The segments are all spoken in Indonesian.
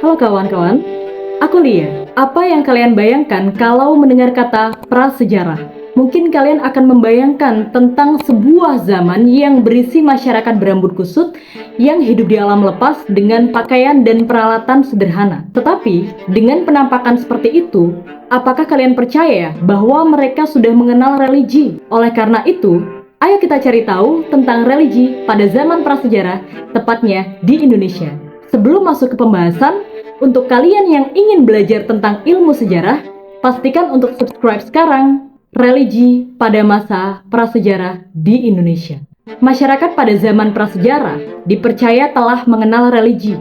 Halo kawan-kawan, aku Lia. Apa yang kalian bayangkan kalau mendengar kata prasejarah? Mungkin kalian akan membayangkan tentang sebuah zaman yang berisi masyarakat berambut kusut yang hidup di alam lepas dengan pakaian dan peralatan sederhana. Tetapi, dengan penampakan seperti itu, apakah kalian percaya bahwa mereka sudah mengenal religi? Oleh karena itu, ayo kita cari tahu tentang religi pada zaman prasejarah, tepatnya di Indonesia. Sebelum masuk ke pembahasan, untuk kalian yang ingin belajar tentang ilmu sejarah, pastikan untuk subscribe sekarang. Religi pada masa prasejarah di Indonesia. Masyarakat pada zaman prasejarah dipercaya telah mengenal religi.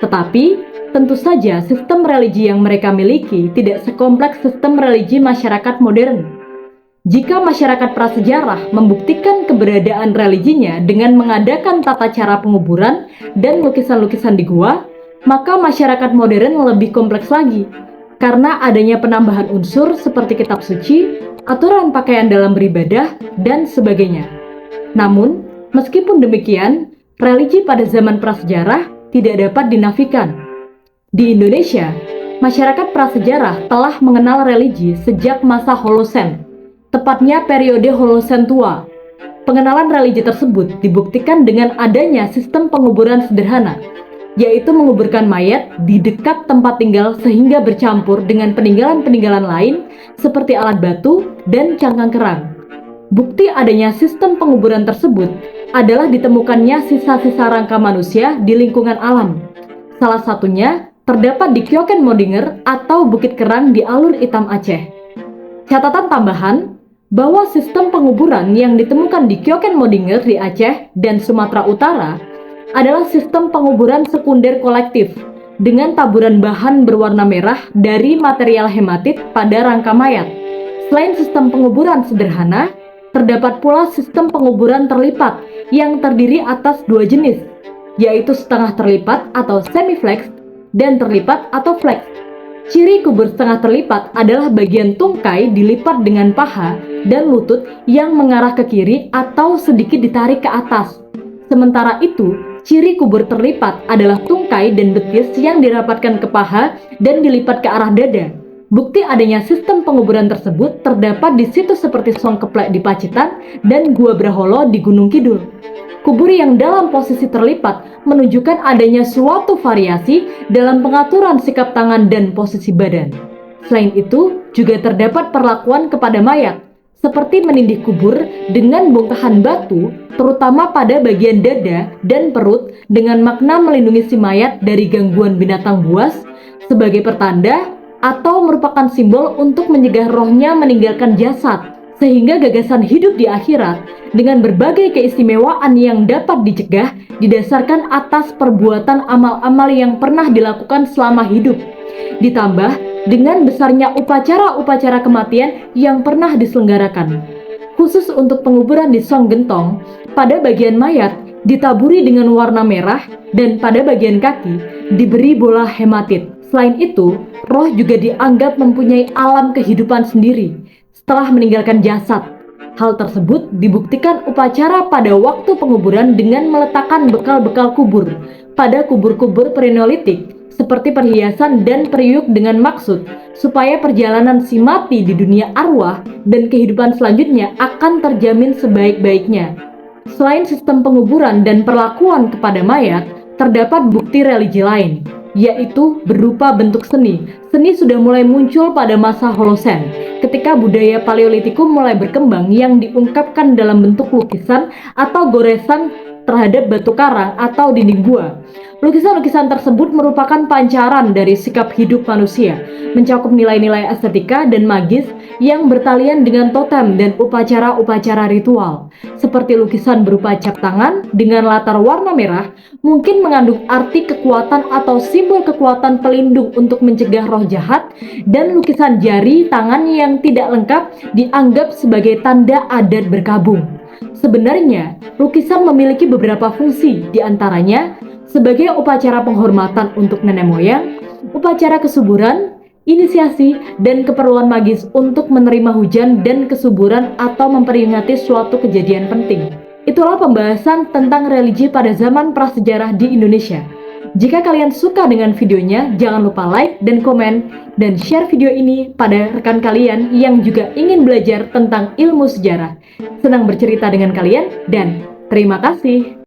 Tetapi, tentu saja sistem religi yang mereka miliki tidak sekompleks sistem religi masyarakat modern. Jika masyarakat prasejarah membuktikan keberadaan religinya dengan mengadakan tata cara penguburan dan lukisan-lukisan di gua, maka masyarakat modern lebih kompleks lagi, karena adanya penambahan unsur seperti kitab suci, aturan pakaian dalam beribadah, dan sebagainya. Namun, meskipun demikian, religi pada zaman prasejarah tidak dapat dinafikan. Di Indonesia, masyarakat prasejarah telah mengenal religi sejak masa Holosen, tepatnya periode Holosen tua. Pengenalan religi tersebut dibuktikan dengan adanya sistem penguburan sederhana, yaitu menguburkan mayat di dekat tempat tinggal sehingga bercampur dengan peninggalan-peninggalan lain seperti alat batu dan cangkang kerang. Bukti adanya sistem penguburan tersebut adalah ditemukannya sisa-sisa rangka manusia di lingkungan alam. Salah satunya terdapat di Kyoken Modinger atau Bukit Kerang di Alur Hitam Aceh. Catatan tambahan bahwa sistem penguburan yang ditemukan di Kyoken Modinger di Aceh dan Sumatera Utara adalah sistem penguburan sekunder kolektif dengan taburan bahan berwarna merah dari material hematit pada rangka mayat. Selain sistem penguburan sederhana, terdapat pula sistem penguburan terlipat yang terdiri atas dua jenis, yaitu setengah terlipat atau semi-flex dan terlipat atau flex. Ciri kubur setengah terlipat adalah bagian tungkai dilipat dengan paha dan lutut yang mengarah ke kiri atau sedikit ditarik ke atas. Sementara itu, ciri kubur terlipat adalah tungkai dan betis yang dirapatkan ke paha dan dilipat ke arah dada. Bukti adanya sistem penguburan tersebut terdapat di situs seperti Songkeplek di Pacitan dan Gua Braholo di Gunung Kidul. Kubur yang dalam posisi terlipat menunjukkan adanya suatu variasi dalam pengaturan sikap tangan dan posisi badan. Selain itu, juga terdapat perlakuan kepada mayat, seperti menindih kubur dengan bongkahan batu, terutama pada bagian dada dan perut dengan makna melindungi si mayat dari gangguan binatang buas sebagai pertanda atau merupakan simbol untuk mencegah rohnya meninggalkan jasad, sehingga gagasan hidup di akhirat dengan berbagai keistimewaan yang dapat dicegah didasarkan atas perbuatan amal-amal yang pernah dilakukan selama hidup, ditambah dengan besarnya upacara-upacara kematian yang pernah diselenggarakan. Khusus untuk penguburan di Song Gentong, pada bagian mayat ditaburi dengan warna merah dan pada bagian kaki diberi bola hematit. Selain itu, roh juga dianggap mempunyai alam kehidupan sendiri setelah meninggalkan jasad. Hal tersebut dibuktikan upacara pada waktu penguburan dengan meletakkan bekal-bekal kubur pada kubur-kubur preneolitik seperti perhiasan dan periuk dengan maksud supaya perjalanan si mati di dunia arwah dan kehidupan selanjutnya akan terjamin sebaik-baiknya. Selain sistem penguburan dan perlakuan kepada mayat, terdapat bukti religi lain, yaitu berupa bentuk seni. Seni sudah mulai muncul pada masa Holosen, ketika budaya Paleolitikum mulai berkembang yang diungkapkan dalam bentuk lukisan atau goresan terhadap batu karang atau dinding gua. Lukisan-lukisan tersebut merupakan pancaran dari sikap hidup manusia, mencakup nilai-nilai estetika dan magis yang bertalian dengan totem dan upacara-upacara ritual. Seperti lukisan berupa cap tangan dengan latar warna merah, mungkin mengandung arti kekuatan atau simbol kekuatan pelindung untuk mencegah roh jahat, dan lukisan jari tangan yang tidak lengkap dianggap sebagai tanda adat berkabung. Sebenarnya, lukisan memiliki beberapa fungsi, diantaranya sebagai upacara penghormatan untuk nenek moyang, upacara kesuburan, inisiasi, dan keperluan magis untuk menerima hujan dan kesuburan atau memperingati suatu kejadian penting. Itulah pembahasan tentang religi pada zaman prasejarah di Indonesia. Jika kalian suka dengan videonya, jangan lupa like dan komen, dan share video ini pada rekan kalian yang juga ingin belajar tentang ilmu sejarah. Senang bercerita dengan kalian, dan terima kasih.